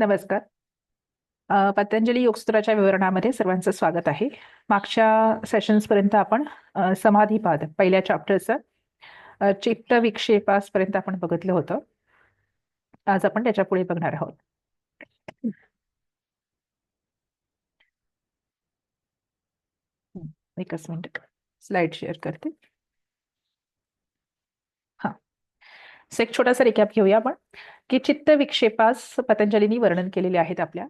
नमस्कार. पतंजली योगसूत्राच्या विवरणामध्ये सर्वांचं स्वागत आहे. मागच्या सेशन्स पर्यंत आपण समाधीपाद पहिल्या चॅप्टरचं चित्त विक्षेपास पर्यंत आपण बघितलं होतं. आज आपण त्याच्या पुढे बघणार आहोत. एकच मिनिट, स्लाइड शेअर करते. हा, एक छोटासा रिकॅप घेऊया आपण की चित्त विक्षेपास पतंजलींनी वर्णन केलेले आहेत आपल्या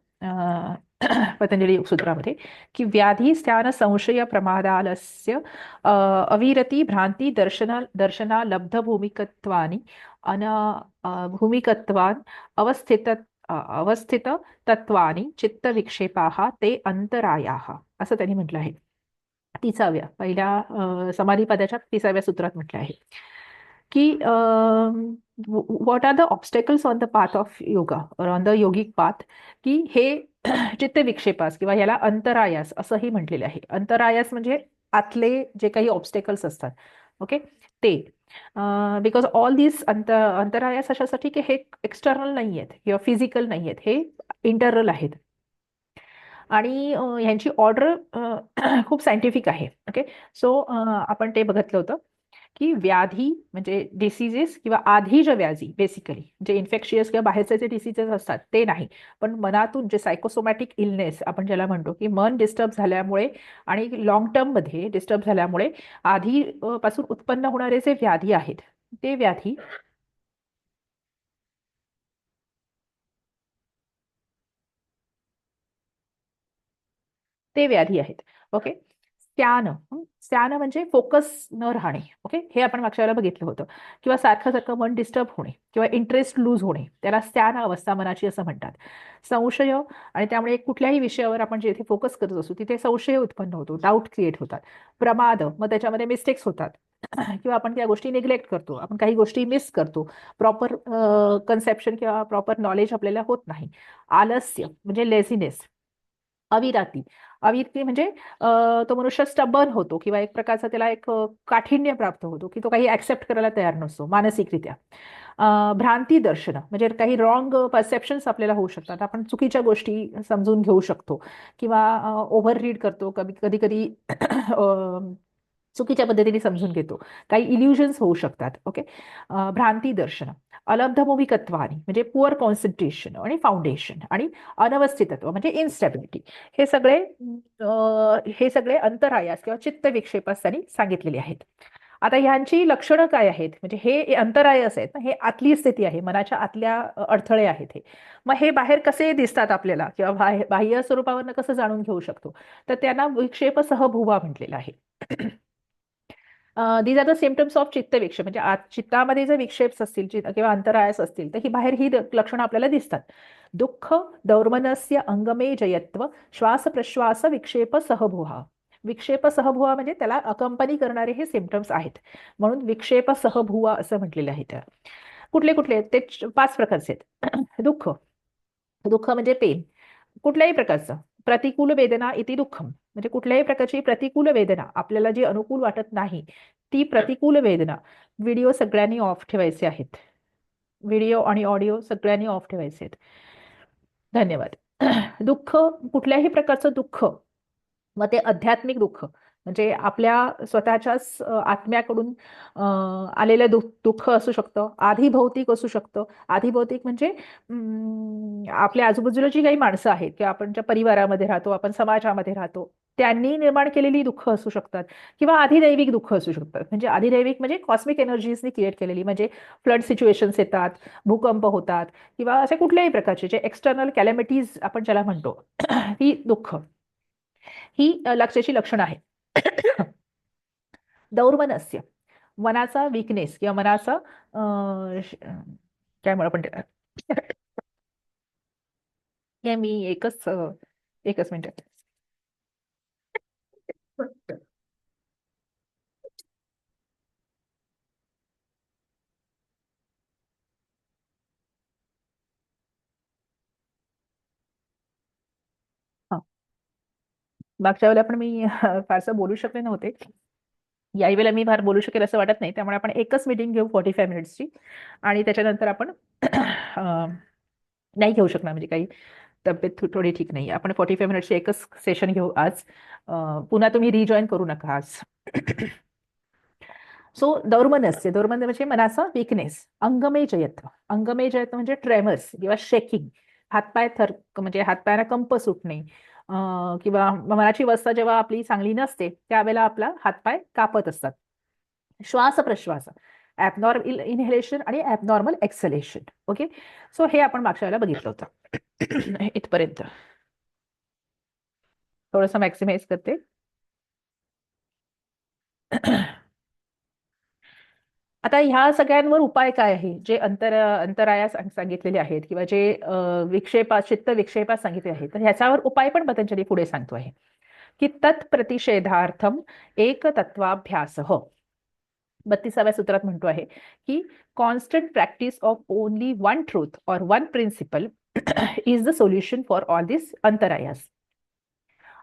पतंजली सूत्रामध्ये की व्याधी स्थान संशय प्रमादालस्य अविरती भ्रांती दर्शना लब्ध भूमिकत्वानि अन भूमिकत्वान अवस्थित तत्वानि चित्त विक्षेपाः ते अंतरायाः असं त्यांनी म्हटलं आहे. 30व्या पहिल्या समाधीपदाच्या 30व्या सूत्रात म्हटलं आहे की what are the obstacles on the path of yoga or on the yogic path, की हे चित्त विक्षेपास किंवा याला अंतरायास असंही म्हटलेलं आहे. अंतरायास म्हणजे आतले जे काही ऑब्स्टेकल्स असतात, ओके, ते बिकॉज ऑल दिस अंतरायास अशासाठी की हे एक्सटर्नल नाही आहेत किंवा फिजिकल नाही आहेत, हे इंटरनल आहेत आणि ह्यांची ऑर्डर खूप सायंटिफिक आहे. ओके, सो आपण ते बघितलं होतं की व्याधी म्हणजे डिसीजेस किंवा आधी व्याधी बेसिकली जे इन्फेक्शियस किंवा बाहेरचे जे डिसीजेस असतात ते नाही, पण मनातून जे सायकोसोमॅटिक इलनेस आपण ज्याला म्हणतो की मन डिस्टर्ब झाल्यामुळे आणि लॉंग टर्म मध्ये डिस्टर्ब झाल्यामुळे आधी पासून उत्पन्न होणारे जे व्याधी आहेत ते व्याधी आहेत. ओके, स्त्यान म्हणजे फोकस न राहणे. ओके, हे आपण मागच्या वेळेला बघितलं होतं. किंवा सारखं सारखं मन डिस्टर्ब होणे किंवा इंटरेस्ट लूज होणे, त्याला स्त्यान अवस्था मनाची असं म्हणतात. संशय, आणि त्यामुळे कुठल्याही विषयावर आपण जिथे फोकस करत असू तिथे संशय उत्पन्न होतो, डाऊट क्रिएट होतात. प्रमाद, मग त्याच्यामध्ये मिस्टेक्स होतात किंवा आपण त्या गोष्टी निग्लेक्ट करतो, आपण काही गोष्टी मिस करतो, प्रॉपर कन्सेप्शन किंवा प्रॉपर नॉलेज आपल्याला होत नाही. आलस्य म्हणजे लेझिनेस. अविराती, अविरती म्हणजे तो मनुष्य स्टबर्न होतो किंवा एक प्रकारचा त्याला एक काठिण्य प्राप्त होतो की तो काही ऍक्सेप्ट करायला तयार नसतो मानसिकरित्या. भ्रांती दर्शन म्हणजे काही रॉंग परसेप्शन्स आपल्याला होऊ शकतात, आपण चुकीच्या गोष्टी समजून घेऊ शकतो किंवा ओव्हर रीड करतो, कधी कधी चुकीच्या पद्धतीने समजून घेतो, काही इल्युजन्स होऊ शकतात. ओके, भ्रांती दर्शन. अलब्धभूमिकत्वानी म्हणजे पुअर कॉन्सन्ट्रेशन आणि फाउंडेशन, आणि अनवस्थितत्व म्हणजे इन्स्टॅबिलिटी. हे सगळे अंतरायास किंवा चित्त विक्षेपास त्यांनी सांगितलेले आहेत. आता ह्यांची लक्षणं काय आहेत, म्हणजे हे अंतरायस आहेत ना, हे आतली स्थिती आहे, मनाच्या आतल्या अडथळे आहेत हे. मग हे बाहेर कसे दिसतात आपल्याला किंवा बाह्य स्वरूपावरनं कसं जाणून घेऊ शकतो, तर त्यांना विक्षेप सहभुवा म्हटलेलं आहे. These are the symptoms of chitta vikshepa, म्हणजे चित्तामध्ये जर विक्षेप असतील किंवा अंतरायस असतील तर ही बाहेर ही लक्षणं आपल्याला दिसतात. दुःख, दौर्मनस्य अंगमे जयत्व, श्वास प्रश्वास विक्षेप सहभुहा. विक्षेप सहभुवा म्हणजे त्याला अकंपनी करणारे हे सिम्पटम्स आहेत, म्हणून विक्षेप सहभुवा असं म्हटलेलं आहे. त्या कुठले कुठले आहेत ते 5 प्रकारचे आहेत. दुःख, दुःख म्हणजे पेन कुठल्याही प्रकारचं. प्रतिकूल वेदना इति दुःखम म्हणजे कुठल्याही प्रकारची प्रतिकूल वेदना, आपल्याला जी अनुकूल वाटत नाही ती प्रतिकूल वेदना. व्हिडिओ सगळ्यांनी ऑफ ठेवायचे आहेत, व्हिडिओ आणि ऑडिओ सगळ्यांनी ऑफ ठेवायचे आहेत. धन्यवाद. दुःख, कुठल्याही प्रकारचं दुःख, मग ते आध्यात्मिक दुःख म्हणजे आपल्या स्वतःच्याच आत्म्याकडून आलेलं दुःख असू शकतं, आधी असू शकतं. आधी म्हणजे आपल्या आजूबाजूला जी काही माणसं आहेत किंवा आपण ज्या परिवारामध्ये राहतो, आपण समाजामध्ये राहतो, त्यांनी निर्माण केलेली दुःख असू शकतात किंवा अधिदैविक दुःख असू शकतात. म्हणजे अधिदैविक म्हणजे कॉस्मिक एनर्जीजनी क्रिएट केलेली, म्हणजे फ्लड सिच्युएशन्स येतात, भूकंप होतात किंवा अशा कुठल्याही प्रकारचे जे एक्सटर्नल कॅलॅमिटीज आपण ज्याला म्हणतो ही दुःख, ही लक्षाची लक्षणं आहेत. दौर्मनस्य, मनाचा वीकनेस किंवा मनाचा काय म्हणू आपण हे मी एकच मिनिट. हा, मागच्या वेळेला पण मी फारसं बोलू शकले नव्हते, याही वेळेला मी फार बोलू शकेल असं वाटत नाही, त्यामुळे आपण एकच मीटिंग घेऊ 45 मिनिट्सची आणि त्याच्यानंतर आपण नाही घेऊ शकणार, म्हणजे काही तब्येत थोडी ठीक नाही. आपण 45 मिनिटची एकच सेशन घेऊ आज. पुन्हा तुम्ही रिजॉईन करू नका आज. सो दौर्मनस्य, दौर्मन्य म्हणजे मनाचा वीकनेस. अंगमेजयत्व, अंगमेजयत्व म्हणजे ट्रेमर्स किंवा शेकिंग, हातपाय म्हणजे हातपायांना कंप सुटणे, किंवा मनाची अवस्था जेव्हा आपली चांगली नसते त्यावेळेला आपला हातपाय कापत असतात. श्वास प्रश्वास, ऍबनॉर्मल इनहेलेशन आणि ऍबनॉर्मल एक्सलेशन. ओके, सो हे आपण मागच्या वेळेला बघितलं होतं. इथपर्यंत थोडंसं मॅक्सिमाइज करते. आता ह्या सगळ्यांवर उपाय काय आहे, जे अंतरायास सांगितलेले आहेत किंवा जे विक्षेपात चित्त विक्षेपात सांगितले आहेत, तर ह्याच्यावर उपाय पण पतंजली पुढे सांगतो आहे की तत्प्रतिषेधार्थम एक तत्वाभ्यास. 32व्या सूत्रात म्हणतो आहे की constant practice of only one truth और one principle is the solution for all this अंतरायास.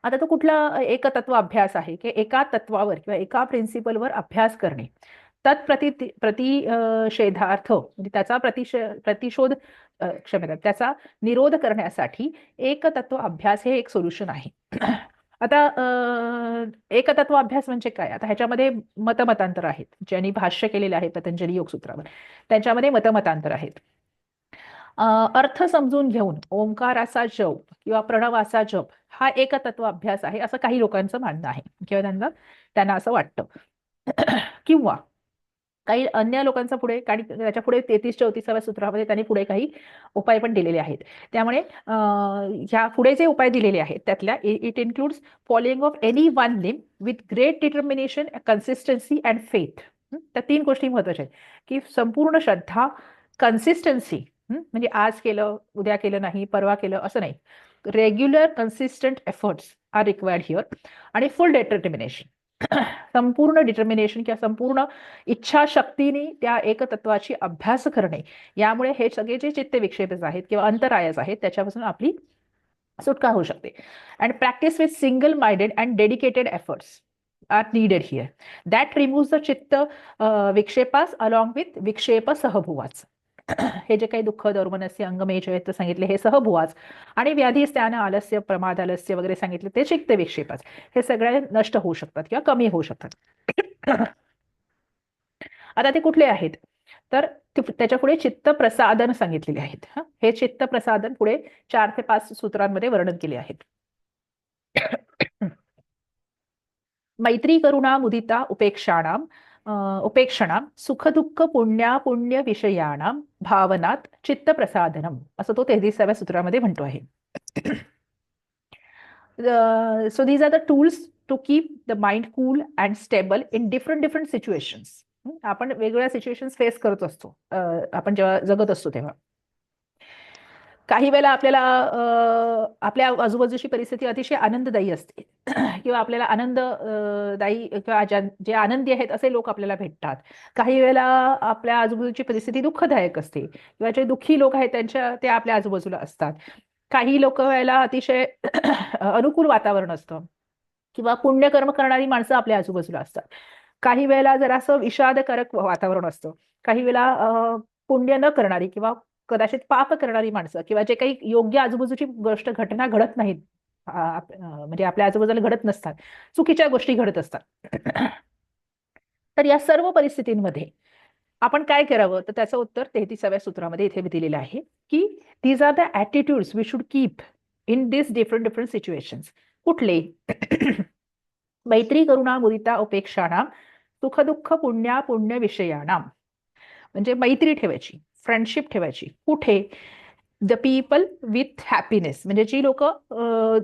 आता तो कुठला एकतत्व अभ्यास आहे की एका तत्वावर किंवा एका प्रिन्सिपलवर अभ्यास करणे. प्रतिषेधार्थ म्हणजे त्याचा प्रतिशोध क्षमता, त्याचा निरोध करण्यासाठी एकतत्व अभ्यास हे एक सोल्युशन आहे. आता एकतत्व अभ्यास म्हणजे काय? आता ह्याच्यामध्ये मतमतांतर आहेत. ज्यांनी भाष्य केलेले आहे पतंजली योगसूत्रावर, त्यांच्यामध्ये मतमतांतर आहेत. अर्थ समजून घेऊन ओंकाराचा जप किंवा प्रणवाचा जप हा एकतत्व अभ्यास आहे असं काही लोकांचं म्हणणं आहे किंवा त्यांना असं वाटतं. किंवा काही अन्य लोकांचा पुढे, आणि त्याच्या पुढे 33-34व्या सूत्रामध्ये त्यांनी पुढे काही उपाय पण दिलेले आहेत. त्यामुळे ह्या पुढे जे उपाय दिलेले आहेत त्यातल्या it includes following of any one limb with great determination, consistency and faith. त्या 3 गोष्टी महत्वाच्या आहेत की संपूर्ण श्रद्धा, कन्सिस्टन्सी, म्हणजे आज केलं उद्या केलं नाही, परवा केलं असं नाही. Regular consistent efforts are required here, आणि फुल डिटर्मिनेशन, संपूर्ण डिटर्मिनेशन किंवा संपूर्ण इच्छाशक्तीने त्या एकतत्वाची अभ्यास करणे. यामुळे हे सगळे जे चित्त विक्षेप आहेत किंवा अंतरायस आहेत त्याच्यापासून आपली सुटका होऊ शकते. And practice with single minded and dedicated efforts are needed here. That remove the chitta विक्षेपास अलॉंग विथ विक्षेप सहभुवाच. हे जे काही दुःख, दौर्मनस्य, अंगमेजयत्व सांगितले हे सहभुवाच, आणि व्याधी, स्थान, आलस्य, प्रमाद आलस्य वगैरे सांगितले ते चित्त विक्षेपाच, हे सगळे नष्ट होऊ शकतात किंवा कमी होऊ शकतात. आता ते कुठले आहेत? तर त्याच्या पुढे चित्त प्रसादन सांगितलेले आहेत. हे चित्त प्रसादन पुढे 4 ते 5 सूत्रांमध्ये वर्णन केले आहेत. मैत्री, करुणा, मुदिता, उपेक्षणाम सुखदुःख पुण्य विषयाणाम भावनात चित्त प्रसादनम, असं तो 33व्या सूत्रामध्ये म्हणतो आहे. So these are the tools to keep the mind cool and stable in different situations. आपण वेगवेगळ्या सिच्युएशन्स फेस करत असतो आपण जेव्हा जगत असतो तेव्हा. काही वेळेला आपल्याला आपल्या आजूबाजूची परिस्थिती अतिशय आनंददायी असते किंवा आपल्याला आनंददायी किंवा जे आनंदी आहेत असे लोक आपल्याला भेटतात. काही वेळेला आपल्या आजूबाजूची परिस्थिती दुःखदायक असते किंवा जे दुःखी लोक आहेत ते आपल्या आजूबाजूला असतात. काही लोक वेळेला अतिशय अनुकूल वातावरण असतं किंवा पुण्यकर्म करणारी माणसं आपल्या आजूबाजूला असतात. काही वेळेला जरासं विषादकारक वातावरण असतं. काही वेळेला पुण्य न करणारी किंवा कदाचित पाप करणारी माणसं किंवा जे काही योग्य आजूबाजूची घटना घडत नाहीत, म्हणजे आपल्या आजूबाजूला घडत नसतात, चुकीच्या गोष्टी घडत असतात. तर या सर्व परिस्थितींमध्ये आपण काय करावं? तर त्याचं उत्तर 33व्या सूत्रामध्ये इथे दिलेलं आहे की these are the attitudes we should keep in this different situations. कुठले? मैत्री, करुणा, मुदिता, उपेक्षाणाम सुखदुःख पुण्य विषयाणाम. म्हणजे मैत्री ठेवायची, फ्रेंडशिप ठेवायची. कुठे? द पीपल विथ हॅपीनेस, म्हणजे जी लोक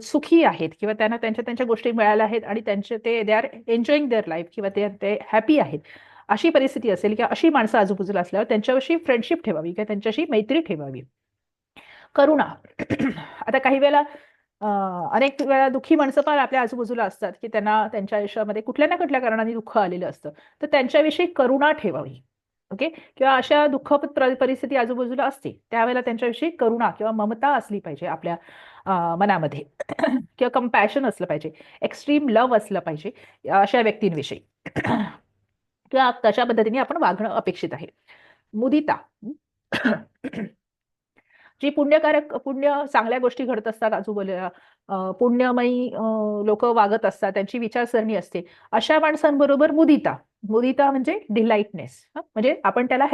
सुखी आहेत किंवा त्यांना त्यांच्या गोष्टी मिळाल्या आहेत आणि they are enjoying their life किंवा ते हॅपी आहेत, अशी परिस्थिती असेल किंवा अशी माणसं आजूबाजूला असल्यावर त्यांच्याविषयी फ्रेंडशिप ठेवावी किंवा त्यांच्याशी मैत्री ठेवावी. करुणा. आता काही वेळेला अनेक वेळा दुःखी माणसं पण आपल्या आजूबाजूला असतात की त्यांना त्यांच्या आयुष्यामध्ये कुठल्या ना कुठल्या कारणाने दुःख आलेलं असतं, तर त्यांच्याविषयी करुणा ठेवावी. ओके, किंवा अशा दुःखद परिस्थिती आजूबाजूला असते त्यावेळेला त्यांच्याविषयी करुणा किंवा ममता असली पाहिजे आपल्या मनामध्ये किंवा कंपॅशन असलं पाहिजे, एक्स्ट्रीम लव्ह असलं पाहिजे अशा व्यक्तींविषयी किंवा तशा पद्धतीने आपण वागणं अपेक्षित आहे. मुदिता. जी पुण्यकारक पुण्य चांगल्या गोष्टी घडत असतात आजूबाजूला, पुण्यमयी लोक वागत असतात, त्यांची विचारसरणी असते, अशा माणसांबरोबर मुदिता. मुदिता म्हणजे डिलाइटनेस, म्हणजे आपण त्यांना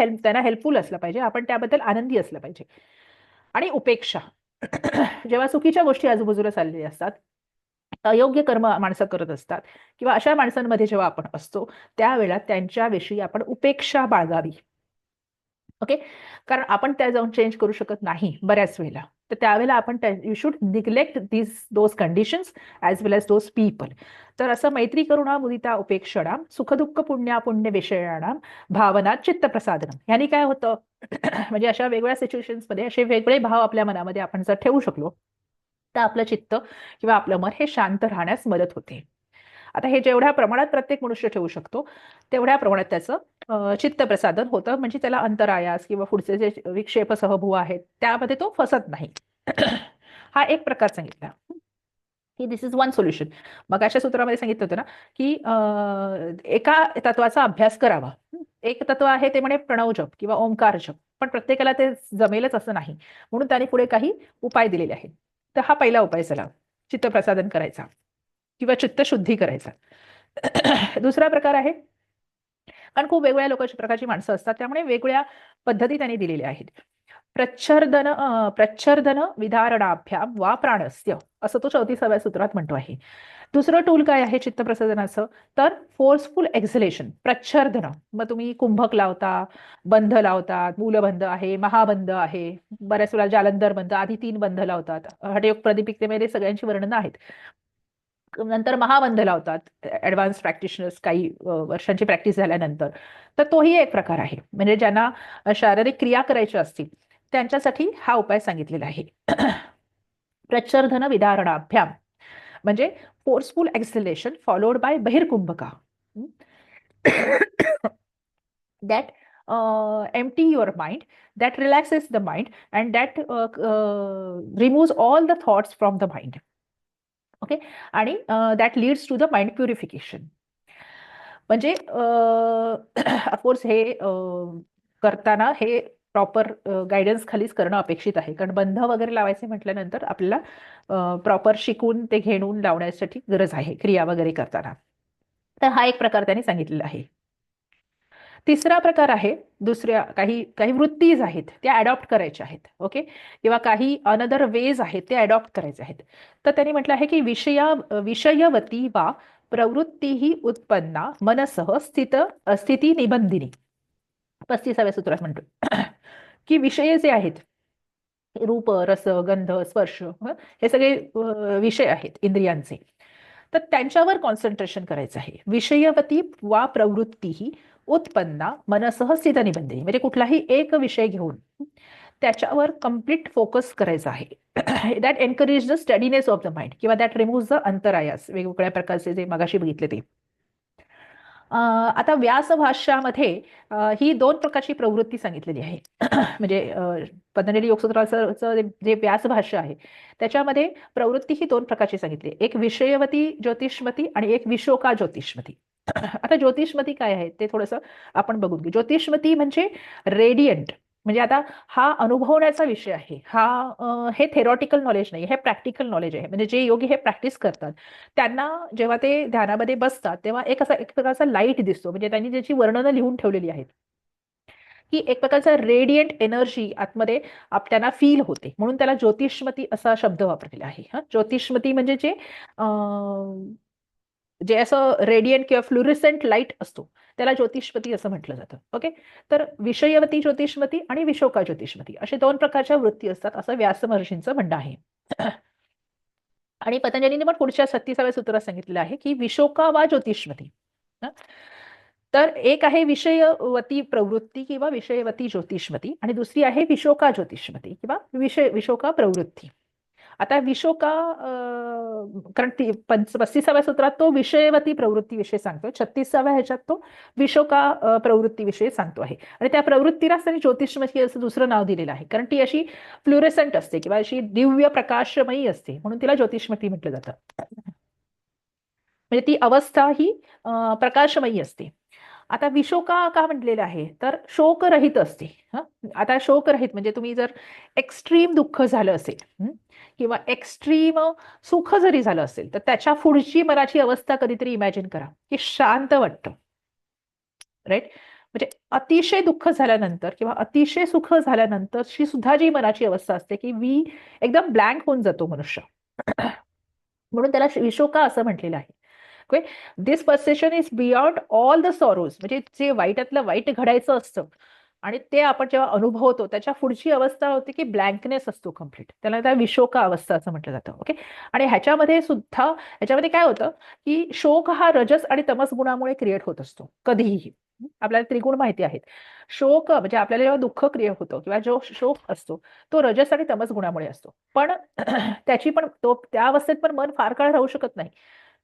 हेल्पफुल असलं पाहिजे, आपण त्याबद्दल आनंदी असलं पाहिजे. आणि उपेक्षा. जेव्हा चुकीच्या गोष्टी आजूबाजूला चाललेल्या असतात, अयोग्य कर्म माणसं करत असतात, किंवा अशा माणसांमध्ये जेव्हा आपण असतो, त्यावेळेला त्यांच्याविषयी आपण उपेक्षा बाळगावी. ओके. कारण आपण त्या जाऊन चेंज करू शकत नाही बऱ्याच वेळेला. तर त्यावेळेला आपण you should neglect those conditions as well as those people. तर असं मैत्री करुणा मुदिता उपेक्षणा सुखदुःख पुण्य विषयाणाम भावना चित्तप्रसादनम. ह्यानी काय होतं? म्हणजे अशा वेगवेगळ्या सिच्युएशन्समध्ये असे वेगळे भाव आपल्या मनामध्ये आपण जर ठेवू शकलो, तर आपलं चित्त किंवा आपलं मन हे शांत राहण्यास मदत होते. आता हे जेवढ्या प्रमाणात प्रत्येक मनुष्य ठेवू शकतो, तेवढ्या प्रमाणात त्याचं चित्तप्रसादन होतं, म्हणजे त्याला अंतरायास किंवा पुढचे जे विक्षेप सहभू आहेत त्यामध्ये तो फसत नाही. हा एक प्रकार सांगितला की दिस इज वन सोल्युशन. मग अशा सूत्रामध्ये सांगितलं होतं ना की एका तत्वाचा अभ्यास करावा. एक तत्व आहे ते म्हणे प्रणव जप किंवा ओंकार जप, पण प्रत्येकाला ते जमेलच असं नाही, म्हणून त्याने पुढे काही उपाय दिलेले आहेत. तर हा पहिला उपाय झाला चित्तप्रसादन करायचा किंवा चित्तशुद्धी करायचा. दुसरा प्रकार आहे, कारण खूप वेगवेगळ्या प्रकारची माणसं असतात, त्यामुळे वेगवेगळ्या पद्धती त्यांनी दिलेल्या आहेत. प्रच्छर्दन विधारणाभ्याम वा प्राणस्य, असं तो 34व्या सूत्रात म्हणतो आहे. दुसरं टूल काय आहे चित्तप्रसादनाचं? तर फोर्सफुल एक्झलेशन, प्रच्छर्दन. मग तुम्ही कुंभक लावता, बंध लावतात, मूलबंध आहे, महाबंध आहे, बऱ्याच वेळा जालंधर बंध, आधी 3 बंध लावतात. हठयोग प्रदीपिकेमध्ये सगळ्यांची वर्णनं आहेत. नंतर महाबंध लावतात ऍडव्हान्स प्रॅक्टिशनर्स, काही वर्षांची प्रॅक्टिस झाल्यानंतर. तर तोही एक प्रकार आहे, म्हणजे ज्यांना शारीरिक क्रिया करायच्या असतील त्यांच्यासाठी हा उपाय सांगितलेला आहे. प्रच्छर्दन विदारणाभ्याम म्हणजे फोर्सफुल एक्सेलेशन फॉलोड बाय बहिर्कुंभका, that empty your mind, that relaxes the mind, and that removes all the thoughts from the mind. Okay. आणि that leads to the mind purification. म्हणजे ऑफकोर्स हे करताना हे प्रॉपर गायडन्स खालीच करणं अपेक्षित आहे, कारण बंध वगैरे लावायचे म्हटल्यानंतर आपल्याला प्रॉपर शिकून ते घेणून लावण्यासाठी गरज आहे क्रिया वगैरे करताना. तर हा एक प्रकार त्यांनी सांगितलेला आहे. तिसरा प्रकार आहे, दुसऱ्या काही काही वृत्तीज आहेत त्या अडॉप्ट करायच्या आहेत. ओके. किंवा काही अनदर वेज आहेत ते अडॉप्ट करायचे आहेत. तर त्यांनी म्हटलं आहे की विषयवती वा प्रवृत्ती ही उत्पन्ना मनसह स्थिती निबंधिनी. 35व्या सूत्रात म्हणतो की विषय जे आहेत, रूप रस गंध स्पर्श, हे सगळे विषय आहेत इंद्रियांचे, तर त्यांच्यावर कॉन्सन्ट्रेशन करायचं आहे. विषयवती वा प्रवृत्ती ही उत्पन्ना मनसह स्थित निबंधिनी, म्हणजे कुठलाही एक विषय घेऊन त्याच्यावर कम्प्लीट फोकस करायचा आहे. That encourage the steadiness of the mind किंवा दॅट रिमूव्ह द अंतरायास, वेगवेगळ्या प्रकारचे जे मगाशी बघितले ते. आता व्यासभाष्यामध्ये ही 2 प्रकारची प्रवृत्ती सांगितलेली आहे. म्हणजे पतंजली योगसूत्राचं जे व्यासभाष्य आहे त्याच्यामध्ये प्रवृत्ती ही 2 प्रकारची सांगितली, एक विषयवती ज्योतिषमती आणि एक विशोका ज्योतिषमती. आता ज्योतिषमती काय आहे ते थोडंसं आपण बघून घेऊ. ज्योतिषमती म्हणजे रेडियंट, म्हणजे आता हा अनुभवण्याचा विषय आहे. हे थेरॉटिकल नॉलेज नाही, हे प्रॅक्टिकल नॉलेज आहे. म्हणजे जे योगी हे प्रॅक्टिस करतात त्यांना जेव्हा ते ध्यानामध्ये बसतात तेव्हा एक प्रकारचा लाईट दिसतो, म्हणजे त्यांनी ज्याची वर्णनं लिहून ठेवलेली आहेत की एक प्रकारचा रेडियंट एनर्जी आतमध्ये त्यांना फील होते, म्हणून त्याला ज्योतिषमती असा शब्द वापरलेला आहे. ज्योतिषमती म्हणजे जे असं रेडियंट किंवा फ्लुरिसेंट लाईट असतो त्याला ज्योतिषमती असं म्हटलं जातं. ओके. तर विषयवती ज्योतिषमती आणि विशोका ज्योतिषमती असे 2 प्रकारच्या वृत्ती असतात असं व्यास महर्षींचं म्हणणं आहे. आणि पतंजलीने पण पुढच्या 36व्या सूत्रात सांगितलेलं आहे की विशोका वा ज्योतिषमती. तर एक आहे विषयवती प्रवृत्ती किंवा विषयवती ज्योतिषमती, आणि दुसरी आहे विशोका ज्योतिषमती किंवा विशोका प्रवृत्ती. आता विशोका, कारण 35व्या सूत्रात तो विषयवती प्रवृत्तीविषयी सांगतोय, 36व्या ह्याच्यात तो विशोका प्रवृत्तीविषयी सांगतो आहे. आणि त्या प्रवृत्तीलाच त्यांनी ज्योतिषमती असं दुसरं नाव दिलेलं आहे, कारण ती अशी फ्लुरेसंट असते किंवा अशी दिव्य प्रकाशमयी असते, म्हणून तिला ज्योतिषमती म्हटलं जातं. म्हणजे ती अवस्था ही प्रकाशमयी असते. आता विशोका का म्हटलेलं आहे, तर शोकरहित असते. आता शोकरहित म्हणजे तुम्ही जर एक्स्ट्रीम दुःख झालं असेल, किंवा एक्स्ट्रीम सुख जरी झालं असेल, तर त्याच्या पुढची मनाची अवस्था कधीतरी इमॅजिन करा की शांत वाटतं. राईट. म्हणजे अतिशय दुःख झाल्यानंतर किंवा अतिशय सुख झाल्यानंतरची सुद्धा जी मनाची अवस्था असते की एकदम ब्लँक होऊन जातो मनुष्य. म्हणून त्याला विशोका असं म्हटलेलं आहे. Okay. This perception is beyond all the sorrows. म्हणजे जे वाईटातलं वाईट घडायचं असतं आणि ते आपण जेव्हा अनुभवतो त्याच्या पुढची अवस्था होती की ब्लँकनेस असतो कम्प्लीट. त्याला त्या विशोका अवस्था असं म्हटलं जातं. ओके. आणि ह्याच्यामध्ये काय होतं की शोक हा रजस आणि तमस गुणामुळे क्रिएट होत असतो कधीही. आपल्याला त्रिगुण माहिती आहेत. शोक म्हणजे आपल्याला जेव्हा दुःख क्रिएट होतो किंवा जो शोक असतो तो रजस आणि तमस गुणामुळे असतो. पण त्या अवस्थेत पण मन फार काळ राहू शकत नाही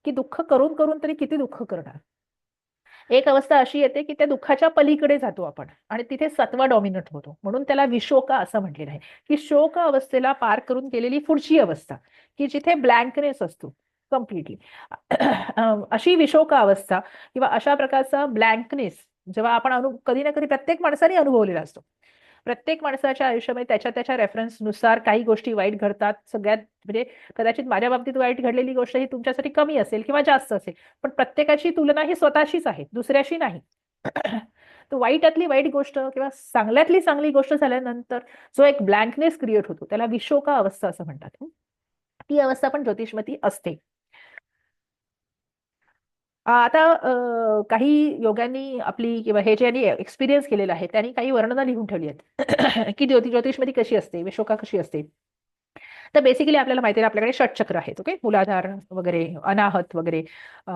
की दुःख करून करून तरी किती दुःख करणार. एक अवस्था अशी येते की त्या दुःखाच्या पलीकडे जातो आपण आणि तिथे सत्व डॉमिनंट होतो. म्हणून त्याला विशोका असं म्हटलेलं आहे की शोक अवस्थेला पार करून गेलेली पुढची अवस्था की जिथे ब्लँकनेस असतो कम्प्लिटली. अशी विशोका अवस्था किंवा अशा प्रकारचा ब्लँकनेस जेव्हा आपण कधी ना कधी प्रत्येक माणसाने अनुभवलेला असतो. प्रत्येक माणसाच्या आयुष्यामध्ये त्याच्या त्याच्या रेफरन्सनुसार काही गोष्टी वाईट घडतात. सगळ्यात म्हणजे कदाचित माझ्या बाबतीत वाईट घडलेली गोष्ट ही तुमच्यासाठी कमी असेल किंवा जास्त असेल, पण प्रत्येकाची तुलना ही स्वतःशीच आहे, दुसऱ्याशी नाही. तर वाईटातली वाईट गोष्ट किंवा चांगल्यातली चांगली गोष्ट झाल्यानंतर जो एक ब्लँकनेस क्रिएट होतो त्याला विशोका अवस्था असं म्हणतात. ती अवस्था पण ज्योतिषमती असते. आता काही योगांनी आपली किंवा हे ज्यांनी एक्सपिरियन्स केलेलं आहे त्यांनी काही वर्णनं लिहून ठेवली आहेत की ज्योतिषमध्ये कशी असते, विशोका कशी असते. तर बेसिकली आपल्याला माहिती आहे आपल्याकडे षटचक्र आहेत. ओके. मूलाधार वगैरे, अनाहत वगैरे,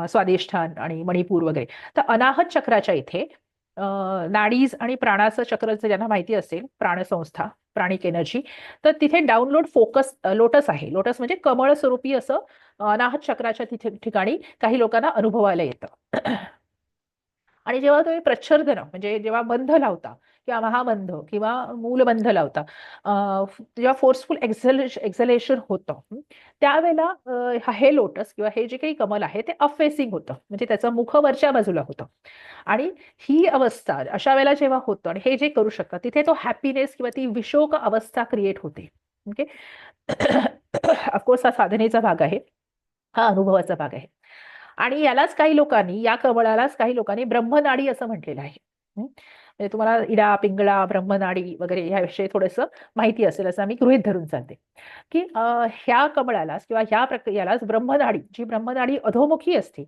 स्वादिष्ठान आणि मणिपूर वगैरे. तर अनाहत चक्राच्या इथे नाडीज आणि प्राणाचं चक्र ज्यांना माहिती असेल, प्राणसंस्था, प्राणिक एनर्जी, तर तिथे डाउनलोड फोकस लोटस आहे. लोटस म्हणजे कमळ स्वरूपी असं अनाहत चक्राच्या ठिकाणी काही लोकांना अनुभवायला येतं. आणि जेव्हा तुम्ही प्रच्छर्दन म्हणजे जेव्हा बंध लावता किंवा महाबंध किंवा मूलबंध लावता, जेव्हा फोर्सफुल एक्झलेशन होतं, त्यावेळेला हे लोटस किंवा हे जे काही कमल आहे ते अपफेसिंग होतं. म्हणजे त्याचं मुख वरच्या बाजूला होतं. आणि ही अवस्था अशा वेळेला जेव्हा होतं आणि हे जे करू शकतात तिथे तो हॅपीनेस किंवा ती विशोक अवस्था क्रिएट होते. ओके. ऑफकोर्स हा साधनेचा भाग आहे, हा अनुभवाचा भाग आहे. आणि या कमळालाच काही लोकांनी ब्रह्मनाडी असं म्हटलेलं आहे. म्हणजे तुम्हाला इडा, पिंगळा, ब्रह्मनाडी वगैरे ह्याविषयी थोडंसं माहिती असेल असं आम्ही गृहीत धरून चालते की ह्या कमळालाच किंवा ह्या प्रक्रियालाच ब्रह्मनाडी, जी ब्रह्मनाडी अधोमुखी असते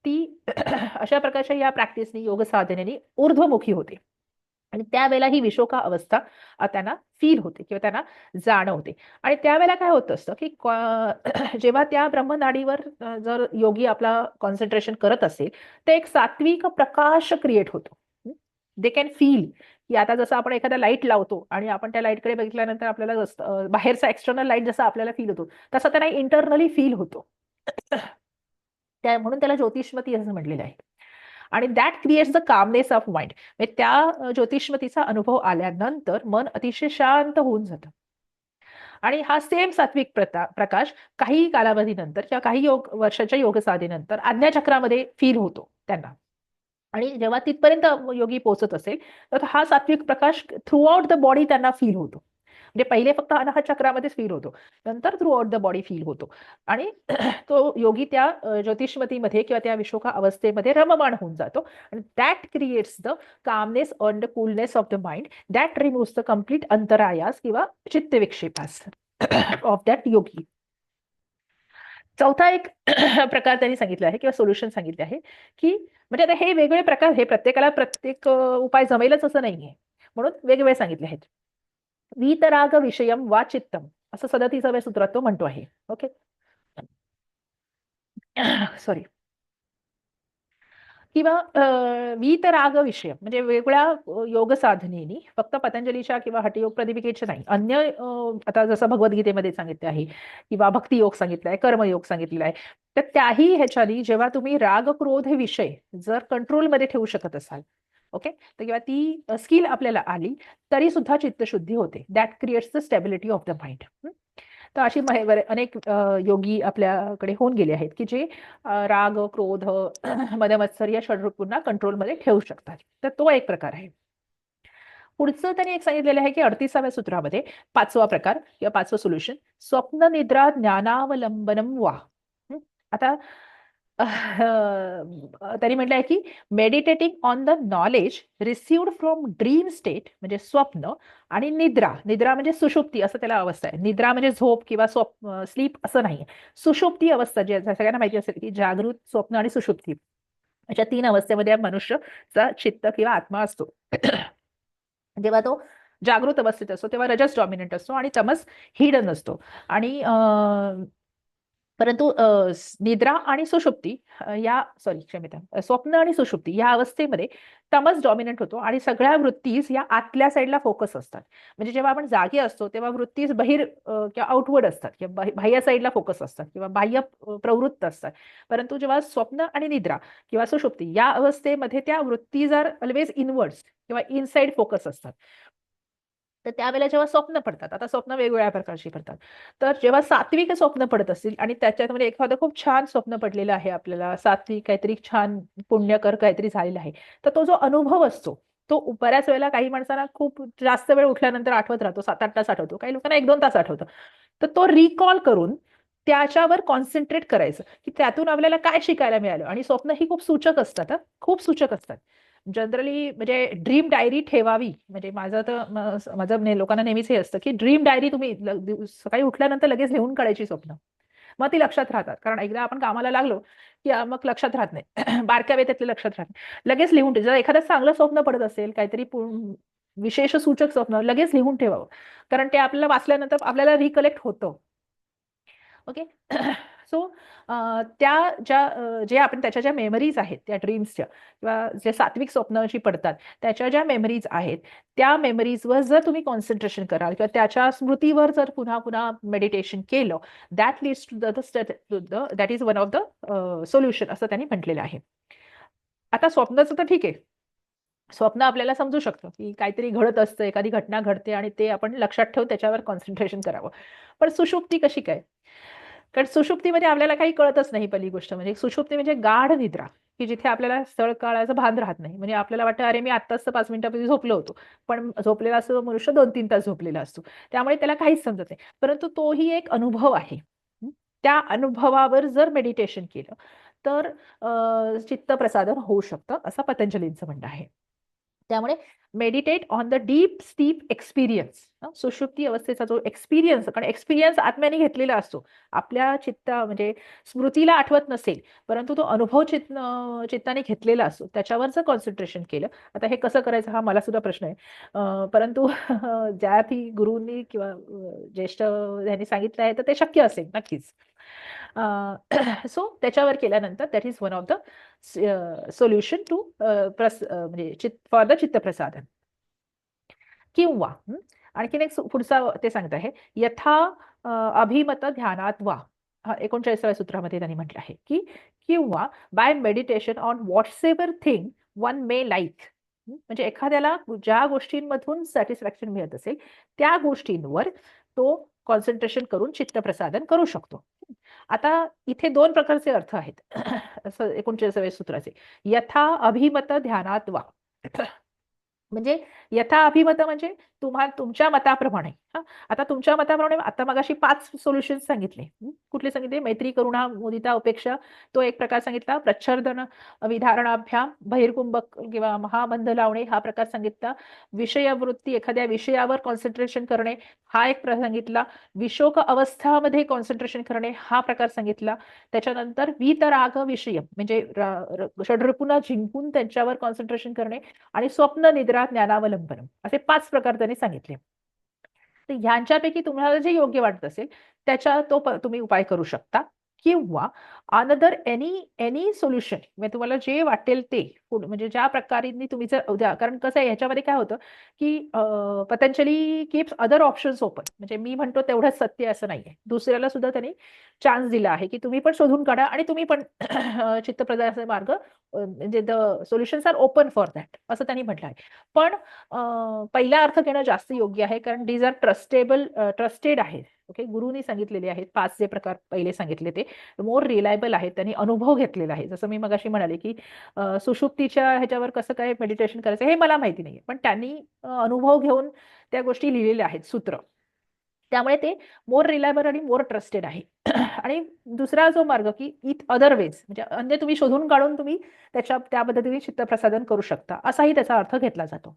ती अशा प्रकारच्या या प्रॅक्टिसनी, योग साधनेने ऊर्ध्वमुखी होते. आणि त्यावेळेला ही विशोका अवस्था त्यांना फील होते किंवा त्यांना जाणवते. आणि त्यावेळेला काय होत असतं की जेव्हा त्या ब्रह्मनाडीवर जर योगी आपला कॉन्सन्ट्रेशन करत असेल तर एक सात्विक प्रकाश क्रिएट होतो. दे कॅन फील की आता जसं आपण एखादा लाईट लावतो आणि आपण त्या लाईटकडे बघितल्यानंतर आपल्याला बाहेरचा एक्सटर्नल लाईट जसा आपल्याला फील होतो तसा त्यांना इंटरनली फील होतो. म्हणून त्याला ज्योतिषमती असं म्हटलेलं आहे. आणि that creates the calmness of mind. म्हणजे त्या ज्योतिषमतीचा अनुभव आल्यानंतर मन अतिशय शांत होऊन जातं. आणि हा सेम सात्विक प्रकाश काही कालावधीनंतर किंवा काही वर्षाच्या योग साधनेनंतर आज्ञाचक्रामध्ये फील होतो त्यांना. आणि जेव्हा तिथपर्यंत योगी पोहोचत असेल तर हा सात्विक प्रकाश थ्रू आउट द बॉडी त्यांना फील होतो. म्हणजे पहिले फक्त अनाहत चक्रामध्येच फील होतो, नंतर through out the body feel होतो. आणि तो योगी त्या ज्योतिषमतीमध्ये किंवा त्या विशोका अवस्थेमध्ये रममाण होऊन जातो. आणि that creates the calmness on the coolness of the mind that removes the complete अंतरायास किंवा चित्तविक्षेपास ऑफ दॅट योगी. चौथा एक प्रकार त्यांनी सांगितला आहे किंवा सोल्युशन सांगितले आहे की म्हणजे आता हे वेगवेगळे प्रकार, हे प्रत्येकाला प्रत्येक उपाय जमेलच असं नाहीये, म्हणून वेगवेगळे सांगितले आहेत. वीतराग विषयम वा चित्तम असं 37व्या सूत्रात तो म्हणतो आहे. ओके. सॉरी. किंवा वीतराग विषय म्हणजे वेगवेगळ्या योग साधनेनी, फक्त पतंजलीच्या किंवा हठयोग प्रदीपिकेच्या नाही, अन्य आता जसं भगवद्गीतेमध्ये सांगितले आहे किंवा भक्ती योग सांगितला आहे, कर्मयोग सांगितलेला आहे, तर त्याही ह्याच्यानी जेव्हा तुम्ही राग क्रोध हे विषय जर कंट्रोलमध्ये ठेवू शकत असाल, ओके, तर किंवा ती स्किल आपल्याला आली तरी सुद्धा चित्तशुद्धी होते. That creates the stability of the mind. तर अशी अनेक योगी आपल्याकडे होऊन गेले आहेत की जे राग, क्रोध, मदमत्सर या षड्ऋतूंना कंट्रोलमध्ये ठेवू शकतात. तर तो एक प्रकार आहे. पुढचं त्यांनी एक सांगितलेलं आहे की 38व्या सूत्रामध्ये 5वा प्रकार किंवा 5वं सोल्युशन, स्वप्न निद्रा ज्ञानावलंबनम वा. हं? आता त्यांनी म्हटलं आहे की meditating on the knowledge received from dream state म्हणजे स्वप्न, आणि निद्रा, निद्रा म्हणजे सुषुप्ती असं त्याला अवस्था आहे. निद्रा म्हणजे झोप किंवा स्लीप असं नाही. सुषुप्ती अवस्था जी सगळ्यांना माहिती असेल की जागृत, स्वप्न आणि सुषुप्ती अशा 3 अवस्थेमध्ये मनुष्यचा चित्त किंवा आत्मा असतो. जेव्हा तो जागृत अवस्थेत असतो तेव्हा रजस डॉमिनंट असतो आणि तमस हिडन असतो. आणि परंतु निद्रा आणि सुषुप्ती या क्षम्यता, स्वप्न आणि सुषुप्ती या अवस्थेमध्ये तमस डॉमिनंट होतो आणि सगळ्या वृत्तीस या आतल्या साईडला फोकस असतात. म्हणजे जेव्हा आपण जागी असतो तेव्हा वृत्तीस किंवा आउटवर्ड असतात किंवा बाह्य साईडला फोकस असतात किंवा बाह्य प्रवृत्त असतात. परंतु जेव्हा स्वप्न आणि निद्रा किंवा सुषुप्ती या अवस्थेमध्ये त्या वृत्ती जर ऑलवेज इनवर्ड्स किंवा इनसाइड फोकस असतात. तर त्यावेळेला जेव्हा स्वप्न पडतात, आता स्वप्न वेगवेगळ्या प्रकारची पडतात. तर जेव्हा सात्विक स्वप्न पडत असतील आणि त्याच्यामध्ये एखादं खूप छान स्वप्न पडलेलं आहे, आपल्याला सात्विक काहीतरी छान पुण्यकर काहीतरी झालेलं आहे, तर तो जो अनुभव असतो तो बऱ्याच वेळेला काही माणसांना खूप जास्त वेळ उठल्यानंतर आठवत राहतो, 7-8 तास आठवतो, काही लोकांना 1-2 तास आठवतं. तर तो रिकॉल करून त्याच्यावर कॉन्सन्ट्रेट करायचं की त्यातून आपल्याला काय शिकायला मिळालं. आणि स्वप्न ही खूप सूचक असतात, खूप सूचक असतात. जनरली म्हणजे ड्रीम डायरी ठेवावी. म्हणजे माझं लोकांना नेहमीच हे असतं की ड्रीम डायरी तुम्ही सकाळी उठल्यानंतर लगेच लिहून काढायची स्वप्न. मग ती लक्षात राहतात. कारण एकदा आपण कामाला लागलो की मग लक्षात राहत नाही. बारक्या वेळेतले लक्षात राहत नाही. लगेच लिहून जर एखादं चांगलं स्वप्न पडत असेल, काहीतरी विशेष सूचक स्वप्न लगेच लिहून ठेवावं. कारण ते आपल्याला वाचल्यानंतर आपल्याला रिकलेक्ट होतं. ओके. सो त्या जे आपण त्याच्या ज्या मेमरीज आहेत त्या ड्रीम्सच्या किंवा जे सात्विक स्वप्न जी पडतात त्याच्या ज्या मेमरीज आहेत त्या मेमरीजवर जर तुम्ही कॉन्सन्ट्रेशन कराल किंवा त्याच्या स्मृतीवर जर पुन्हा पुन्हा मेडिटेशन केलं, that leads to that is one of the solution असं त्यांनी म्हटलेलं आहे. आता स्वप्नाचं तर ठीक आहे. स्वप्न आपल्याला समजू शकतं की काहीतरी घडत असतं, एखादी घटना घडते आणि ते आपण लक्षात ठेवून त्याच्यावर कॉन्सन्ट्रेशन करावं. पण सुषुप्ती कशी काय? कारण सुषुप्तीमध्ये आपल्याला काही कळतच नाही. पहिली गोष्ट म्हणजे सुषुप्ती म्हणजे गाढ निद्रा, की जिथे आपल्याला स्थळ काळाचं भान राहत नाही. म्हणजे आपल्याला वाटतं अरे मी आत्ताच 5 मिनिटापूर्वी झोपलो होतो. पण झोपलेला असतो मनुष्य 2-3 तास झोपलेला असतो. त्यामुळे त्याला काहीच समजत नाही. परंतु तोही एक अनुभव आहे. त्या अनुभवावर जर मेडिटेशन केलं तर चित्तप्रसादन होऊ शकतं असं पतंजलींचं म्हणणं आहे. त्यामुळे meditate on the deep sleep experience. सुषुप्ती अवस्थेचा जो एक्सपिरियन्स, कारण एक्सपिरियन्स आत्म्याने घेतलेला असतो. आपल्या म्हणजे स्मृतीला आठवत नसेल, परंतु तो अनुभव चित्ताने घेतलेला असतो. त्याच्यावर जर कॉन्सन्ट्रेशन केलं, आता हे कसं करायचं हा मला सुद्धा प्रश्न आहे. परंतु ज्या गुरूंनी किंवा ज्येष्ठ यांनी सांगितलं आहे तर ते शक्य असेल नक्कीच. सो त्याच्यावर केल्यानंतर that is one of the solution to म्हणजे फॉर द चित्तप्रसादन. किंवा आणखीन एक पुढचा ते सांगत आहे, यथा अभिमत ध्यानात वा. 39व्या सूत्रामध्ये त्यांनी म्हटलं आहे की किंवा by meditation on whatsoever thing one may like. म्हणजे एखाद्याला ज्या गोष्टींमधून सॅटिस्फॅक्शन मिळत असेल त्या गोष्टींवर तो कॉन्सन्ट्रेशन करून चित्तप्रसादन करू शकतो. आता इथे 2 प्रकारचे अर्थ आहेत. असं 39व्या सूत्राचे. यथा अभिमत ध्यानात वा. म्हणजे यथा अभिमत म्हणजे तुमच्या मताप्रमाणे. आता तुमच्या मताप्रमाणे आता मगाशी 5 सोल्युशन सांगितले. कुठले सांगितले? मैत्री, करुणा, मुदिता, उपेक्षा. तो एक प्रकार सांगितला. प्रच्छर्दन, विधारणाभ्याम, बहिर्कुंभक किंवा महाबंध लावणे हा प्रकार सांगितला. विषयवृत्ती, एखाद्या विषयावर कॉन्सन्ट्रेशन करणे हा एक प्रकार सांगितला. विशोक अवस्थामध्ये कॉन्सन्ट्रेशन करणे हा प्रकार सांगितला. त्याच्यानंतर वीतराग विषय म्हणजे षड्रिपुंना जिंकून त्यांच्यावर कॉन्सन्ट्रेशन करणे आणि स्वप्न, निद्रा, ज्ञानावलंबन असे 5 प्रकार त्यांनी सांगितले. तर ह्यांच्यापैकी तुम्हाला जे योग्य वाटत असेल त्याचा तुम्ही उपाय करू शकता. किंवा अनदर एनी सोल्युशन म्हणजे तुम्हाला जे वाटेल ते म्हणजे ज्या प्रकारे तुम्ही जर उद्या, कारण कसं आहे ह्याच्यामध्ये काय होतं की Patanjali keeps other options open. म्हणजे मी म्हणतो तेवढंच सत्य असं नाहीये. दुसऱ्याला सुद्धा त्यांनी चान्स दिला आहे की तुम्ही पण शोधून काढा आणि तुम्ही पण चित्तप्रसादाचा मार्ग म्हणजे the solutions are open for that असं त्यांनी म्हटलं आहे. पण पहिला अर्थ घेणं जास्त योग्य आहे कारण डीज आर ट्रस्टेड आहे. ओके, गुरुनी सांगितलेले आहेत 5 जे प्रकार पहिले सांगितले ते मोर रिलायबल आहेत, त्यांनी अनुभव घेतलेला आहे. जसं मी मगाशी म्हणाले की सुषुप्तीच्या ह्याच्यावर कसं काय मेडिटेशन करायचं हे मला माहिती नाहीये, पण त्यांनी अनुभव घेऊन त्या गोष्टी लिहिलेल्या आहेत सूत्र. त्यामुळे ते मोर रिलायबल आणि मोर ट्रस्टेड आहे. आणि दुसरा जो मार्ग की इथ अदर वेज म्हणजे अन्य तुम्ही शोधून काढून तुम्ही त्या पद्धतीने चित्तप्रसादन करू शकता, असाही त्याचा अर्थ घेतला जातो.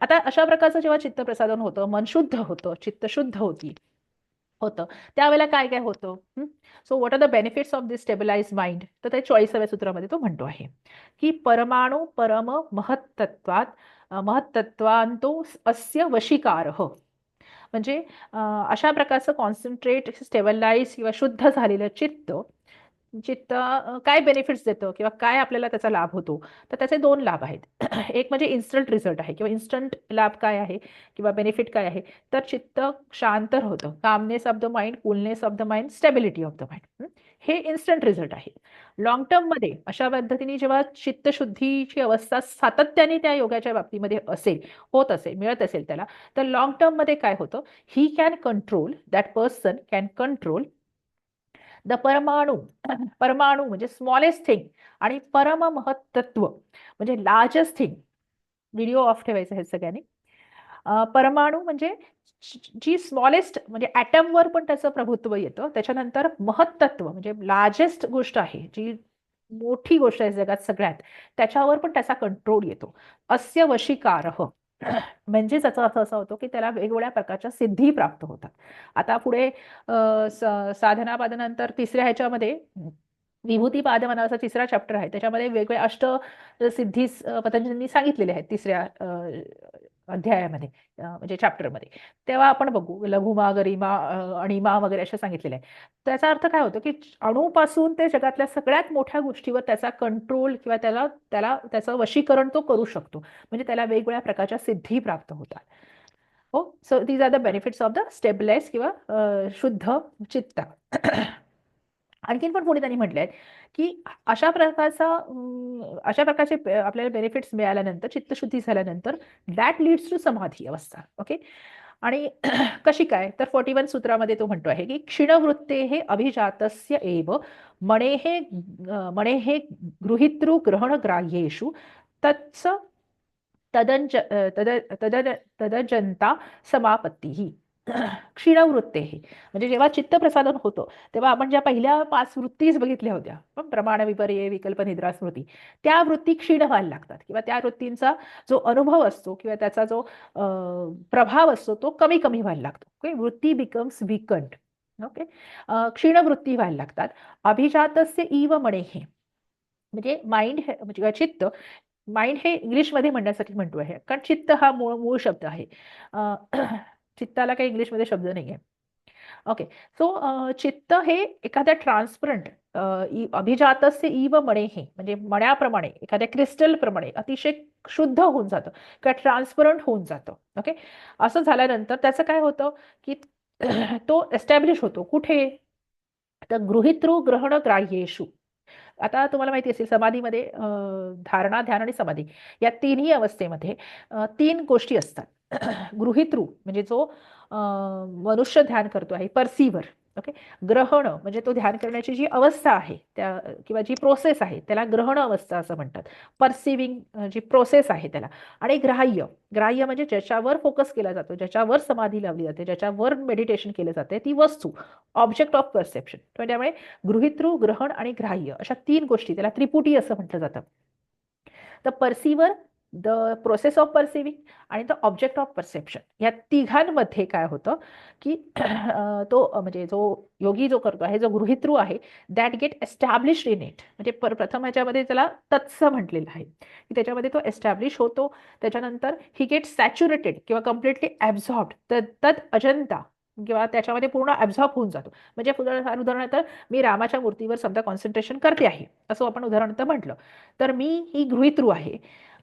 आता अशा प्रकारचं जेव्हा चित्तप्रसादन होतं, मन शुद्ध होतं, चित्त शुद्ध होतं, त्यावेळेला काय काय होतं. So what are the benefits of this stabilize mind, तर ते 40व्या सूत्रामध्ये तो म्हणतो आहे की परमाणु परम महत्तत्वांतो अस्य वशीकारः. म्हणजे अशा प्रकारचं कॉन्सन्ट्रेट स्टेबलाइज किंवा शुद्ध झालेलं चित्त चित्त काय बेनिफिट्स देतं किंवा काय आपल्याला त्याचा लाभ होतो, तर त्याचे 2 लाभ आहेत. एक म्हणजे इन्स्टंट रिझल्ट आहे किंवा इन्स्टंट लाभ काय आहे किंवा बेनिफिट काय आहे, तर चित्त शांत होतं. Calmness of the mind, coolness of the mind, stability of the mind, हे इन्स्टंट रिझल्ट आहे. लॉंग टर्म मध्ये अशा पद्धतीने जेव्हा चित्तशुद्धीची अवस्था सातत्याने त्या योगाच्या बाबतीमध्ये होत असेल, मिळत असेल त्याला, तर लॉंग टर्म मध्ये काय होतं, he can control, that person can control the परमाणू. परमाणू म्हणजे स्मॉलेस्ट थिंग आणि परम महत्त्व म्हणजे लार्जेस्ट थिंग. व्हिडिओ ऑफ ठेवायचा आहे सगळ्यांनी. परमाणू म्हणजे जी स्मॉलेस्ट म्हणजे ॲटमवर पण त्याचं प्रभुत्व येतं. त्याच्यानंतर महत्त्व म्हणजे लार्जेस्ट गोष्ट आहे, जी मोठी गोष्ट आहे जगात सगळ्यात, त्याच्यावर पण त्याचा कंट्रोल येतो. अस्य वशीकारः म्हणजे त्याचा अर्थ असा होतो की त्याला वेगवेगळ्या प्रकारच्या सिद्धी प्राप्त होतात. आता पुढे साधना पादनंतर तिसऱ्या ह्याच्यामध्ये विभूती पाद नावाचा तिसरा चॅप्टर आहे, त्याच्यामध्ये वेगवेगळे सिद्धी पतंजलींनी सांगितलेले आहेत तिसऱ्या अध्यायामध्ये, म्हणजे चॅप्टरमध्ये. तेव्हा आपण बघू लघुमा, गरिमा, अणिमा वगैरे अशा सांगितलेल्या आहे. त्याचा अर्थ काय होतो की अणूपासून ते जगातल्या सगळ्यात मोठ्या गोष्टीवर त्याचा कंट्रोल किंवा त्याचं वशीकरण तो करू शकतो. म्हणजे त्याला वेगवेगळ्या प्रकारच्या सिद्धी प्राप्त होतात. हो, so these are the benefits of the stabilize किंवा शुद्ध चित्त. आणखीन पण पुढे त्यांनी म्हटले आहेत की अशा प्रकारचे आपल्याला बेनिफिट्स मिळाल्यानंतर, चित्तशुद्धी झाल्यानंतर, दॅट लीड्स टू समाधी अवस्था. ओके, आणि कशी काय, तर 41 सूत्रामध्ये तो म्हणतो आहे की क्षीणवृत्ते हे अभिजातस्य एव मणेहे गृहीतृ ग्रहणग्राह्येषु तत्स तदंज तद तद तदजंता समापत्ती. क्षीणवृत्ते म्हणजे जेव्हा चित्तप्रसादन होतं तेव्हा आपण ज्या पहिल्या 5 वृत्तीच बघितल्या होत्या, पण प्रमाण, विपर्यय, विकल्प, निद्रा, स्मृती, त्या वृत्ती क्षीण व्हायला लागतात किंवा त्या वृत्तींचा जो अनुभव असतो किंवा त्याचा जो प्रभाव असतो तो कमी कमी व्हायला लागतो. ओके, वृत्ती बिकम्स विकंट. ओके, क्षीणवृत्ती व्हायला लागतात. अभिजातस्य इव मणेहे म्हणजे माइंड म्हणजे चित्त. माइंड हे इंग्लिशमध्ये म्हणण्यासाठी म्हणतो आहे, कारण चित्त हा मूळ मूळ शब्द आहे. चित्ताला काही इंग्लिशमध्ये शब्द नाही आहे. ओके, सो चित्त हे एखाद्या ट्रान्सपरंट अभिजातस्य इव मणेहे म्हणजे मण्याप्रमाणे, एखाद्या क्रिस्टल प्रमाणे अतिशय शुद्ध होऊन जातं किंवा ट्रान्सपरंट होऊन जातं. ओके, असं झाल्यानंतर त्याचं काय होतं की तो एस्टॅब्लिश होतो कुठे, तर गृहीतृ ग्रहण ग्राह्येषु. आता तुम्हाला माहिती असेल समाधीमध्ये धारणा, ध्यान आणि समाधी या तिन्ही अवस्थेमध्ये 3 गोष्टी असतात. गृहीतृ म्हणजे जो मनुष्य ध्यान करतो आहे, परसिव्हर. ओके, ग्रहण म्हणजे तो ध्यान करण्याची जी अवस्था आहे त्या किंवा जी प्रोसेस आहे त्याला ग्रहण अवस्था असं म्हणतात. परसिव्हिंग जी प्रोसेस आहे त्याला. आणि ग्राह्य, ग्राह्य म्हणजे ज्याच्यावर फोकस केला जातो, ज्याच्यावर समाधी लावली जाते, ज्याच्यावर मेडिटेशन केलं जाते, ती वस्तू, ऑब्जेक्ट ऑफ परसेप्शन. त्यामुळे गृहीतृ, ग्रहण आणि ग्राह्य अशा 3 गोष्टी, त्याला त्रिपुटी असं म्हटलं जातं. द परसिव्हर, द प्रोसेस ऑफ परसिव्हिंग आणि द ऑब्जेक्ट ऑफ परसेप्शन, या तिघांमध्ये काय होतं की तो म्हणजे जो योगी जो करतो आहे, जो गृहीतृ आहे, that get established in it. म्हणजे प्रथम ह्याच्यामध्ये त्याला तत्स म्हटलेलं आहे की त्याच्यामध्ये तो एस्टॅब्लिश होतो. त्याच्यानंतर ही गेट सॅच्युरेटेड किंवा कम्प्लिटली ॲब्झॉर्ब्ड, तद अजंता किंवा त्याच्यामध्ये पूर्ण ॲब्झॉर्ब होऊन जातो. म्हणजे उदाहरणार्थ मी रामाच्या मूर्तीवर समजा कॉन्सन्ट्रेशन करते आहे असं आपण उदाहरणार्थ म्हटलं, तर मी ही गृहीतृ आहे.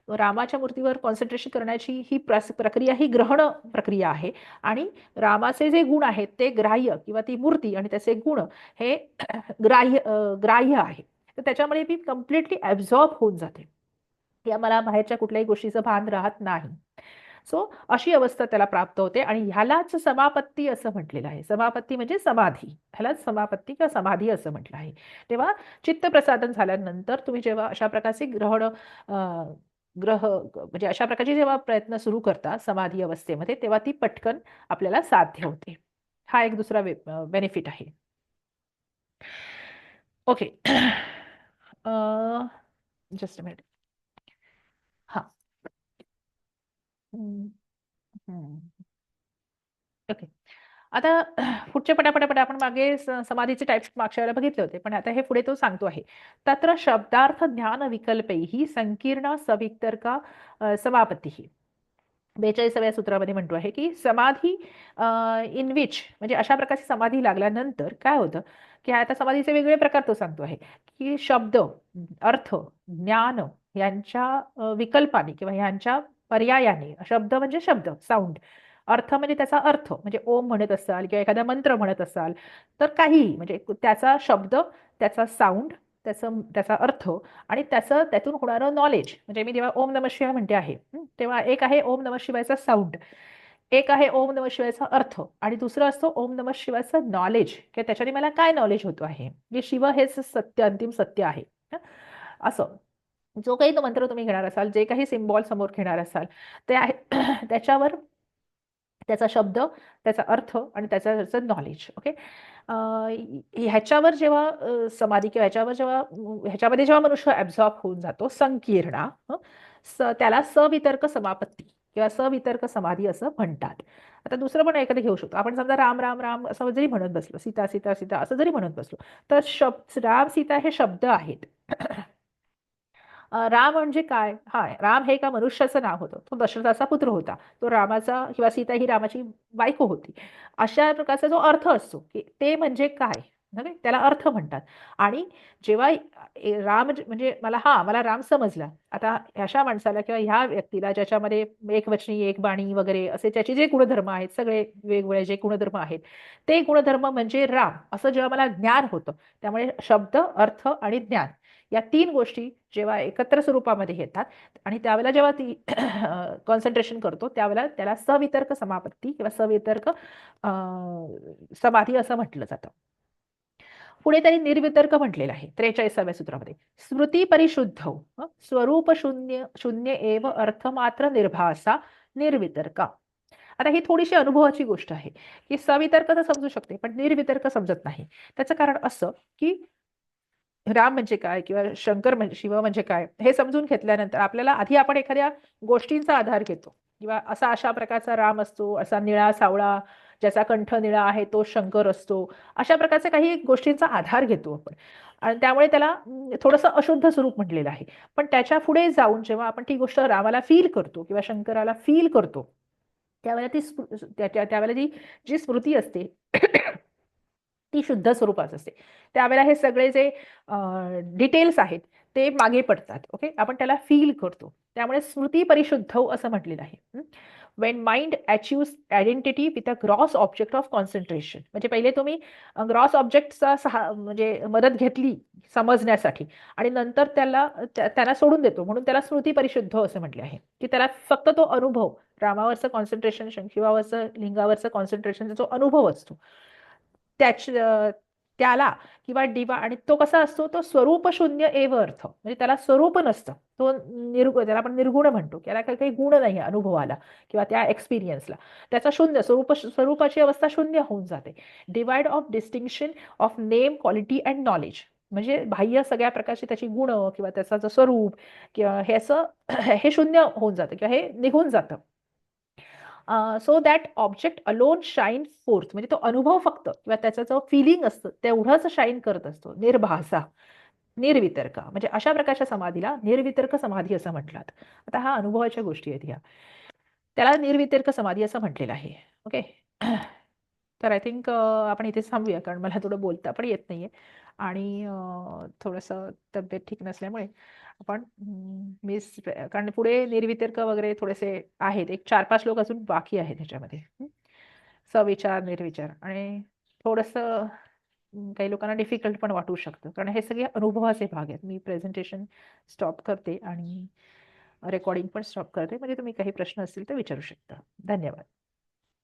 रामाच्या मूर्तीवर कॉन्सन्ट्रेशन करण्याची ही प्रक्रिया ही ग्रहण प्रक्रिया आहे. आणि रामाचे जे गुण आहेत ते ग्राह्य किंवा ती मूर्ती आणि त्याचे गुण हे ग्राह्य आहे. तर त्याच्यामध्ये मी कम्प्लिटली ॲब्झॉर्ब होऊन जाते, या मला बाहेरच्या कुठल्याही गोष्टीचं भान राहत नाही. सो अशी अवस्था त्याला प्राप्त होते आणि ह्यालाच समापत्ती असं म्हटलेलं आहे. समापत्ती म्हणजे समाधी, ह्यालाच समापत्ती किंवा समाधी असं म्हटलं आहे. तेव्हा चित्तप्रसादन झाल्यानंतर तुम्ही जेव्हा अशा प्रकारचे म्हणजे अशा प्रकारचे जेव्हा प्रयत्न सुरू करता समाधी अवस्थेमध्ये, तेव्हा ती पटकन आपल्याला साध्य होते. हा एक दुसरा बेनिफिट आहे. ओके. Just a minute. हा. हम्म, हम्म. ओके. आता पुढचे पटापटापट आपण मागे समाधीचे टाइप्स मागच्या वेळेला बघितले होते, पण आता हे पुढे तो सांगतो आहे. तत्र शब्दार्थ ज्ञान विकल्पैः संकीर्ण सवितर्का समापत्ती. 42व्या सूत्रामध्ये म्हणतो आहे की समाधी इन विच म्हणजे अशा प्रकारची समाधी लागल्यानंतर काय होतं की आता समाधीचे वेगवेगळे प्रकार तो सांगतो आहे की शब्द, अर्थ, ज्ञान यांच्या विकल्पाने किंवा यांच्या पर्यायाने, शब्द म्हणजे शब्द साऊंड, अर्थ म्हणजे त्याचा अर्थ म्हणजे ओम म्हणत असाल किंवा एखादा मंत्र म्हणत असाल तर काहीही म्हणजे त्याचा शब्द, त्याचा साऊंड, त्याचा अर्थ आणि त्यातून होणारं नॉलेज. म्हणजे मी जेव्हा ओम नमः शिवाय म्हणते आहे तेव्हा एक आहे ओम नमः शिवायचा साऊंड, एक आहे ओम नमः शिवायचा अर्थ आणि दुसरं असतो ओम नमः शिवायचं नॉलेज किंवा त्याच्याने मला काय नॉलेज होतो आहे की शिव हेच सत्य, अंतिम सत्य आहे. हं? असं जो काही तो मंत्र तुम्ही घेणार असाल, जे काही सिम्बॉल समोर घेणार असाल ते आहे त्याच्यावर त्याचा शब्द, त्याचा अर्थ आणि त्याचं नॉलेज. ओके. ह्याच्यावर जेव्हा समाधी किंवा ह्याच्यावर जेव्हा ह्याच्यामध्ये जेव्हा मनुष्य ऍब्झॉर्ब होऊन जातो संकीर्णा, त्याला सवितर्क समापत्ती किंवा सवितर्क समाधी असं म्हणतात. आता दुसरं पण एखादं घेऊ शकतो आपण. समजा राम राम राम असं जरी म्हणत बसलो, सीता सीता सीता असं जरी म्हणत बसलो तर राम सीता हे शब्द आहेत. राम म्हणजे काय? हा, राम हे एका मनुष्याचं नाव होतं. तो दशरथाचा पुत्र होता. तो रामाचा किंवा सीता ही रामाची बायको होती. अशा प्रकारचा जो अर्थ असतो की ते म्हणजे काय, म्हणजे त्याला अर्थ म्हणतात. आणि जेव्हा म्हणजे मला राम समजला. आता अशा माणसाला किंवा ह्या व्यक्तीला ज्याच्यामध्ये एकवचनी, एक बाणी वगैरे असे त्याचे जे गुणधर्म आहेत, सगळे वेगवेगळे जे गुणधर्म आहेत, ते गुणधर्म म्हणजे राम असं जेव्हा मला ज्ञान होतं. त्यामुळे शब्द, अर्थ आणि ज्ञान या 3 गोष्टी जेव्हा एकत्र स्वरूपामध्ये येतात आणि त्यावेळेला जेव्हा ती कॉन्सन्ट्रेशन करतो त्यावेळेला त्याला सवितर्क समापत्ती किंवा सवितर्क समाधी असं म्हटलं जातं. पुढे त्यांनी निर्वितर्क म्हटलेलं आहे 43व्या सूत्रामध्ये. स्मृती परिशुद्ध स्वरूप शून्य शून्य एव अर्थमात्र निर्भासा निर्वितर्का. आता ही थोडीशी अनुभवाची गोष्ट आहे की सवितर्क तर समजू शकते पण निर्वितर्क समजत नाही. त्याचं कारण असं की राम म्हणजे काय किंवा शंकर म्हणजे शिव म्हणजे काय हे समजून घेतल्यानंतर आपल्याला आधी आपण एखाद्या गोष्टींचा आधार घेतो किंवा अशा प्रकारचा राम असतो, असा निळा सावळा ज्याचा कंठ निळा आहे तो शंकर असतो, अशा प्रकारच्या काही गोष्टींचा आधार घेतो आपण आणि त्यामुळे त्याला थोडंसं अशुद्ध स्वरूप म्हटलेलं आहे. पण त्याच्या पुढे जाऊन जेव्हा आपण ती गोष्ट रामाला फील करतो किंवा शंकराला फील करतो त्यावेळेला त्यावेळेला ती जी स्मृती असते ती शुद्ध स्वरूपात असते. त्यावेळेला हे सगळे जे डिटेल्स आहेत ते मागे पडतात. ओके. आपण त्याला फील करतो. त्यामुळे स्मृती परिशुद्ध असं म्हटलेलं आहे. Wien mind achieves identity with a gross object of concentration. म्हणजे पहिले तुम्ही ग्रॉस ऑब्जेक्टचा म्हणजे मदत घेतली समजण्यासाठी आणि नंतर त्याला सोडून देतो म्हणून त्याला स्मृती परिशुद्ध असं म्हटले आहे की त्याला फक्त तो अनुभव, रामावरचं कॉन्सन्ट्रेशन, शिवावरचं, लिंगावरचं कॉन्सन्ट्रेशनचा जो अनुभव असतो त्याला किंवा डिवा आणि तो कसा असतो, तो स्वरूप शून्य एव अर्थ म्हणजे त्याला स्वरूप नसतं. तो त्याला आपण निर्गुण म्हणतो. त्याला काही काही गुण नाही अनुभवाला किंवा त्या एक्सपिरियन्सला. त्याचा शून्य स्वरूपाची अवस्था शून्य होऊन जाते. Divide of distinction of name, quality and knowledge. म्हणजे बाह्य सगळ्या प्रकारचे त्याची गुण किंवा त्याचं स्वरूप किंवा हे असं हे शून्य होऊन जातं किंवा हे निघून जातं. So that object alone shine fourth म्हणजे तो अनुभव फक्त किंवा त्याचा जो फिलिंग असतं तेवढंच शाईन करत असतो. निर्भासा, निर्वितर्क म्हणजे अशा प्रकारच्या समाधीला निर्वितर्क समाधी असं म्हटलात. आता हा अनुभवाच्या गोष्टी आहेत ह्या. त्याला निर्वितर्क समाधी असं म्हटलेलं आहे. ओके. तर आय थिंक आपण इथेच थांबूया कारण मला थोडं बोलता पण येत नाहीये आणि थोडंसं तब्येत ठीक नसल्यामुळे आपण कारण पुढे निर्वितर्क वगैरे थोडेसे आहेत. एक 4-5 लोक अजून बाकी आहेत ह्याच्यामध्ये. सविचार, निर्विचार आणि थोडंसं काही लोकांना डिफिकल्ट पण वाटू शकतं कारण हे सगळे अनुभवाचे भाग आहेत. मी प्रेझेंटेशन स्टॉप करते आणि रेकॉर्डिंग पण स्टॉप करते, म्हणजे तुम्ही काही प्रश्न असतील तर विचारू शकता. धन्यवाद.